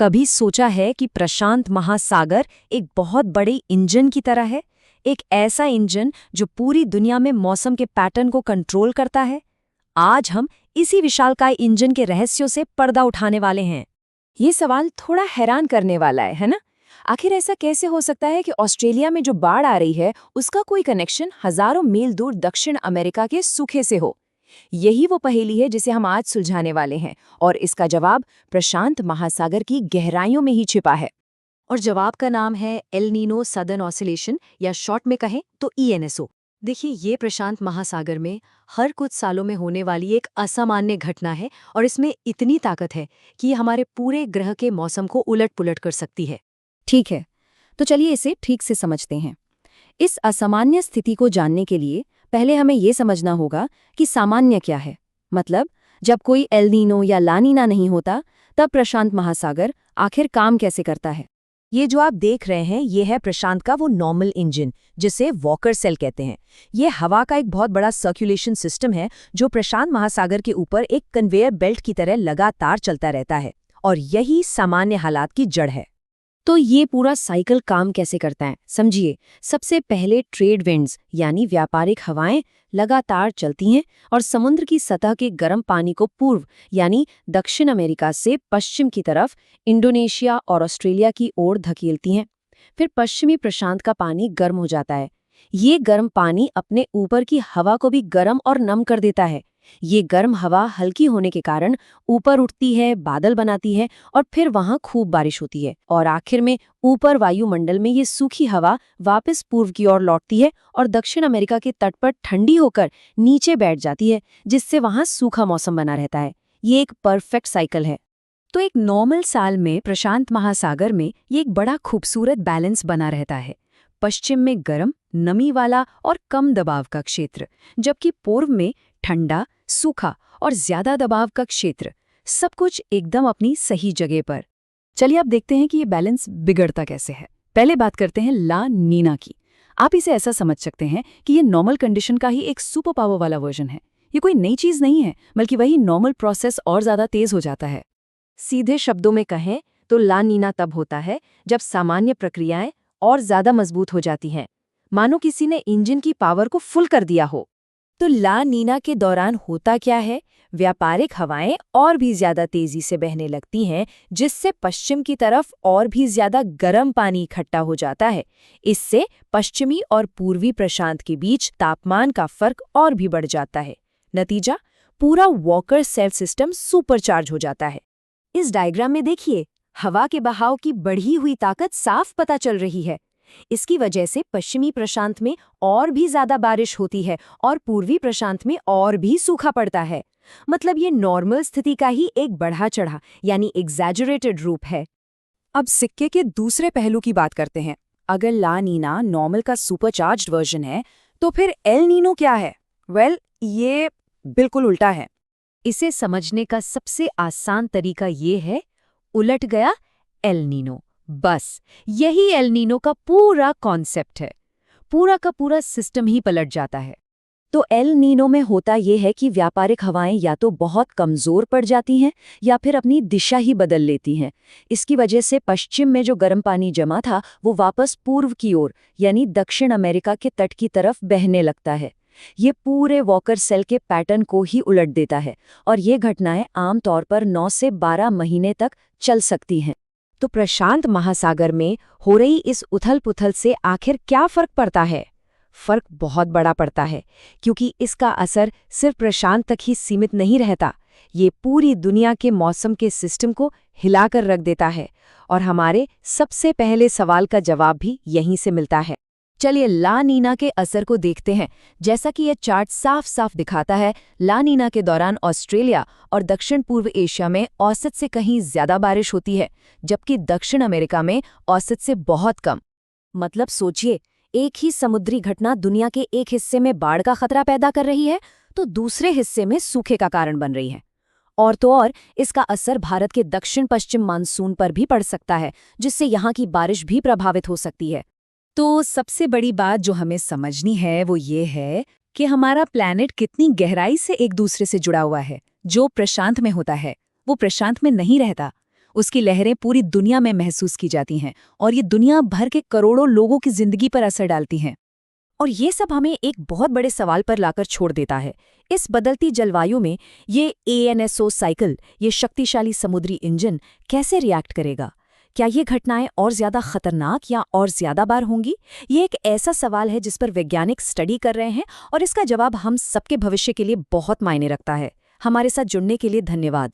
कभी सोचा है कि प्रशांत महासागर एक बहुत बड़े इंजन की तरह है? एक ऐसा इंजन जो पूरी दुनिया में मौसम के पैटर्न को कंट्रोल करता है। आज हम इसी विशालकाय इंजन के रहस्यों से पर्दा उठाने वाले हैं। ये सवाल थोड़ा हैरान करने वाला है ना? आखिर ऐसा कैसे हो सकता है कि ऑस्ट्रेलिया में जो बाढ़ आ रही है उसका कोई कनेक्शन हजारों मील दूर दक्षिण अमेरिका के सूखे से हो? यही वो पहेली है जिसे हम आज सुलझाने वाले हैं, और इसका जवाब प्रशांत महासागर की गहराइयों में ही छिपा है। और जवाब का नाम है एल नीनो सदर्न ऑसिलेशन, या शॉर्ट में कहें तो ENSO। देखिए, ये प्रशांत महासागर में हर कुछ सालों में होने वाली एक असामान्य घटना है, और इसमें इतनी ताकत है कि ये हमारे पूरे ग्रह के मौसम को उलट पुलट कर सकती है। ठीक है, तो चलिए इसे ठीक से समझते हैं। इस असामान्य स्थिति को जानने के लिए पहले हमें ये समझना होगा कि सामान्य क्या है। मतलब, जब कोई एल नीनो या ला नीना नहीं होता, तब प्रशांत महासागर आखिर काम कैसे करता है। ये जो आप देख रहे हैं, ये है प्रशांत का वो नॉर्मल इंजन, जिसे वॉकर सेल कहते हैं। ये हवा का एक बहुत बड़ा सर्कुलेशन सिस्टम है जो प्रशांत महासागर के ऊपर एक कन्वेयर बेल्ट की तरह लगातार चलता रहता है, और यही सामान्य हालात की जड़ है। तो ये पूरा साइकिल काम कैसे करता है, समझिए। सबसे पहले ट्रेड विंड्स यानी व्यापारिक हवाएं लगातार चलती हैं और समुद्र की सतह के गर्म पानी को पूर्व यानी दक्षिण अमेरिका से पश्चिम की तरफ इंडोनेशिया और ऑस्ट्रेलिया की ओर धकेलती हैं। फिर पश्चिमी प्रशांत का पानी गर्म हो जाता है। ये गर्म पानी अपने ऊपर की हवा को भी गर्म और नम कर देता है। ये गर्म हवा हल्की होने के कारण ऊपर उठती है, बादल बनाती है, और फिर वहां खूब बारिश होती है। और आखिर में ऊपर वायुमंडल में ये सूखी हवा वापस पूर्व की ओर लौटती है और दक्षिण अमेरिका के तट पर ठंडी होकर नीचे बैठ जाती है, जिससे वहां सूखा मौसम बना रहता है। ये एक परफेक्ट साइकिल है। तो एक नॉर्मल साल में प्रशांत महासागर में ये एक बड़ा खूबसूरत बैलेंस बना रहता है। पश्चिम में गर्म, नमी वाला और कम दबाव का क्षेत्र, जबकि पूर्व में ठंडा, सूखा और ज्यादा दबाव का क्षेत्र। सब कुछ एकदम अपनी सही जगह पर। चलिए अब देखते हैं कि ये बैलेंस बिगड़ता कैसे है। पहले बात करते हैं ला नीना की। आप इसे ऐसा समझ सकते हैं कि ये नॉर्मल कंडीशन का ही एक सुपर पावर वाला वर्जन है। ये कोई नई चीज नहीं है, बल्कि वही नॉर्मल प्रोसेस और ज्यादा तेज हो जाता है। सीधे शब्दों में कहें तो ला नीना तब होता है जब सामान्य प्रक्रियाएं और ज्यादा मजबूत हो जाती हैं, मानो किसी ने इंजन की पावर को फुल कर दिया हो। तो ला नीना के दौरान होता क्या है? व्यापारिक हवाएं और भी ज्यादा तेजी से बहने लगती हैं, जिससे पश्चिम की तरफ और भी ज्यादा गर्म पानी इकट्ठा हो जाता है। इससे पश्चिमी और पूर्वी प्रशांत के बीच तापमान का फर्क और भी बढ़ जाता है। नतीजा, पूरा वॉकर सेल सिस्टम सुपरचार्ज हो जाता है। इस डायग्राम में देखिए, हवा के बहाव की बढ़ी हुई ताकत साफ पता चल रही है। इसकी वजह से पश्चिमी प्रशांत में और भी ज्यादा बारिश होती है और पूर्वी प्रशांत में और भी सूखा पड़ता है। मतलब ये नॉर्मल स्थिति का ही एक बढ़ा चढ़ा यानी एग्जैजरेटेड रूप है। अब सिक्के के दूसरे पहलू की बात करते हैं। अगर ला नीना नॉर्मल का सुपरचार्ज्ड वर्जन है, तो फिर एल नीनो क्या है? ये बिल्कुल उल्टा है। इसे समझने का सबसे आसान तरीका ये है, उलट गया एल नीनो। बस यही एल नीनो का पूरा कॉन्सेप्ट है। पूरा का पूरा सिस्टम ही पलट जाता है। तो एल नीनो में होता यह है कि व्यापारिक हवाएं या तो बहुत कमजोर पड़ जाती हैं या फिर अपनी दिशा ही बदल लेती हैं। इसकी वजह से पश्चिम में जो गर्म पानी जमा था वो वापस पूर्व की ओर यानी दक्षिण अमेरिका के तट की तरफ बहने लगता है। ये पूरे वॉकर सेल के पैटर्न को ही उलट देता है, और ये घटनाएं आमतौर पर 9 से 12 महीने तक चल सकती हैं। तो प्रशांत महासागर में हो रही इस उथल-पुथल से आखिर क्या फर्क पड़ता है? फर्क बहुत बड़ा पड़ता है, क्योंकि इसका असर सिर्फ प्रशांत तक ही सीमित नहीं रहता। ये पूरी दुनिया के मौसम के सिस्टम को हिलाकर रख देता है, और हमारे सबसे पहले सवाल का जवाब भी यहीं से मिलता है। चलिए ला नीना के असर को देखते हैं। जैसा कि यह चार्ट साफ साफ दिखाता है, ला नीना के दौरान ऑस्ट्रेलिया और दक्षिण पूर्व एशिया में औसत से कहीं ज्यादा बारिश होती है, जबकि दक्षिण अमेरिका में औसत से बहुत कम। मतलब सोचिए, एक ही समुद्री घटना दुनिया के एक हिस्से में बाढ़ का खतरा पैदा कर रही है, तो दूसरे हिस्से में सूखे का कारण बन रही है। और तो और इसका असर भारत के दक्षिण पश्चिम मानसून पर भी पड़ सकता है, जिससे यहाँ की बारिश भी प्रभावित हो सकती है। तो सबसे बड़ी बात जो हमें समझनी है वो ये है कि हमारा प्लैनेट कितनी गहराई से एक दूसरे से जुड़ा हुआ है। जो प्रशांत में होता है वो प्रशांत में नहीं रहता, उसकी लहरें पूरी दुनिया में महसूस की जाती हैं और ये दुनिया भर के करोड़ों लोगों की जिंदगी पर असर डालती हैं। और ये सब हमें एक बहुत बड़े सवाल पर लाकर छोड़ देता है। इस बदलती जलवायु में ये ANSO साइकिल, ये शक्तिशाली समुद्री इंजन कैसे रिएक्ट करेगा? क्या ये घटनाएं और ज्यादा खतरनाक या और ज्यादा बार होंगी? ये एक ऐसा सवाल है जिस पर वैज्ञानिक स्टडी कर रहे हैं और इसका जवाब हम सबके भविष्य के लिए बहुत मायने रखता है। हमारे साथ जुड़ने के लिए धन्यवाद।